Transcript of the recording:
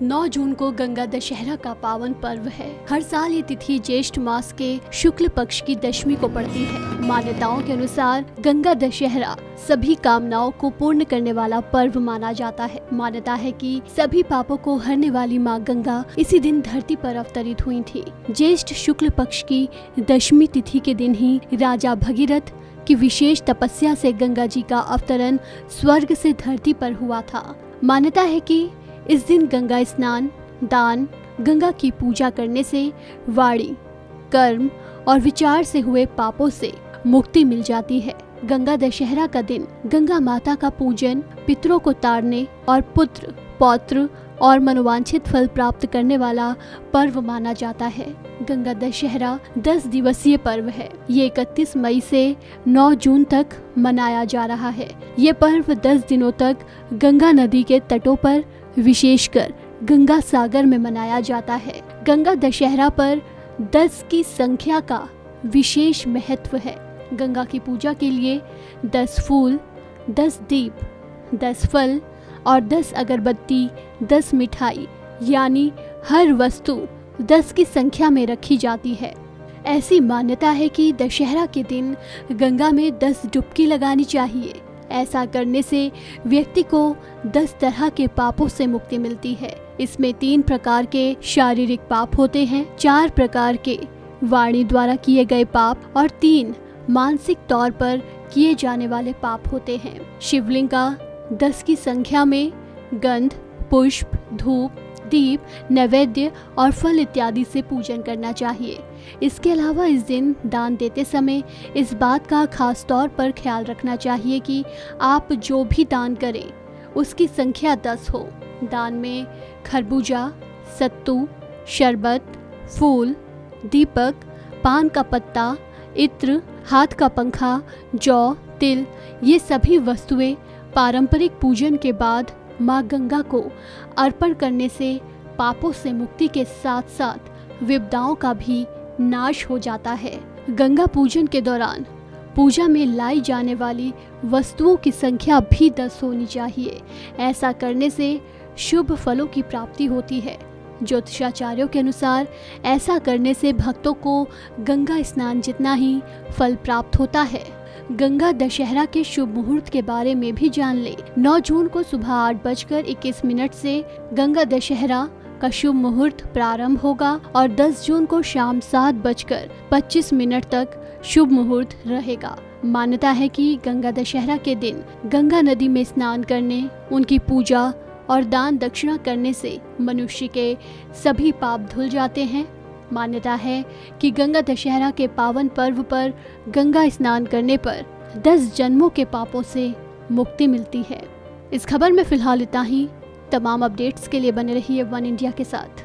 9 जून को गंगा दशहरा का पावन पर्व है। हर साल ये तिथि ज्येष्ठ मास के शुक्ल पक्ष की दशमी को पड़ती है। मान्यताओं के अनुसार गंगा दशहरा सभी कामनाओं को पूर्ण करने वाला पर्व माना जाता है। मान्यता है कि सभी पापों को हरने वाली माँ गंगा इसी दिन धरती पर अवतरित हुई थी। ज्येष्ठ शुक्ल पक्ष की दशमी तिथि के दिन ही राजा भगीरथ की विशेष तपस्या से गंगा जी का अवतरण स्वर्ग से धरती पर हुआ था। मान्यता है कि इस दिन गंगा स्नान, दान, गंगा की पूजा करने से वाणी, कर्म और विचार से हुए पापों से मुक्ति मिल जाती है। गंगा दशहरा का दिन गंगा माता का पूजन, पितरों को तारने और पुत्र, पौत्र और मनोवांछित फल प्राप्त करने वाला पर्व माना जाता है। गंगा दशहरा 10 दिवसीय पर्व है। ये 31 मई से 9 जून तक मनाया जा रहा है। ये पर्व 10 दिनों तक गंगा नदी के तटों पर, विशेषकर गंगा सागर में मनाया जाता है। गंगा दशहरा पर 10 की संख्या का विशेष महत्व है। गंगा की पूजा के लिए 10 फूल, 10 दीप, 10 फल और 10 अगरबत्ती, 10 मिठाई यानी हर वस्तु 10 की संख्या में रखी जाती है। ऐसी मान्यता है कि दशहरा के दिन गंगा में 10 डुबकी लगानी चाहिए। ऐसा करने से व्यक्ति को 10 तरह के पापों से मुक्ति मिलती है। इसमें 3 प्रकार के शारीरिक पाप होते हैं, 4 प्रकार के वाणी द्वारा किए गए पाप और 3 मानसिक तौर पर किए जाने वाले पाप होते हैं। शिवलिंग का 10 की संख्या में गंध, पुष्प, धूप, दीप, नैवेद्य और फल इत्यादि से पूजन करना चाहिए। इसके अलावा इस दिन दान देते समय इस बात का खास तौर पर ख्याल रखना चाहिए कि आप जो भी दान करें उसकी संख्या 10 हो। दान में खरबूजा, सत्तू, शरबत, फूल, दीपक, पान का पत्ता, इत्र, हाथ का पंखा, जौ, तिल ये सभी वस्तुएं पारंपरिक पूजन के बाद माँ गंगा को अर्पण करने से पापों से मुक्ति के साथ साथ विपदाओं का भी नाश हो जाता है। गंगा पूजन के दौरान पूजा में लाई जाने वाली वस्तुओं की संख्या भी 10 होनी चाहिए। ऐसा करने से शुभ फलों की प्राप्ति होती है। ज्योतिषाचार्यों के अनुसार ऐसा करने से भक्तों को गंगा स्नान जितना ही फल प्राप्त होता है। गंगा दशहरा के शुभ मुहूर्त के बारे में भी जान ले। 9 जून को सुबह 8:21 से गंगा दशहरा का शुभ मुहूर्त प्रारंभ होगा और 10 जून को शाम 7:25 तक शुभ मुहूर्त रहेगा। मान्यता है कि गंगा दशहरा के दिन गंगा नदी में स्नान करने, उनकी पूजा और दान दक्षिणा करने से मनुष्य के सभी पाप धुल जाते हैं। मान्यता है कि गंगा दशहरा के पावन पर्व पर गंगा स्नान करने पर 10 जन्मों के पापों से मुक्ति मिलती है। इस खबर में फिलहाल इतना ही। तमाम अपडेट्स के लिए बने रहिए वन इंडिया के साथ।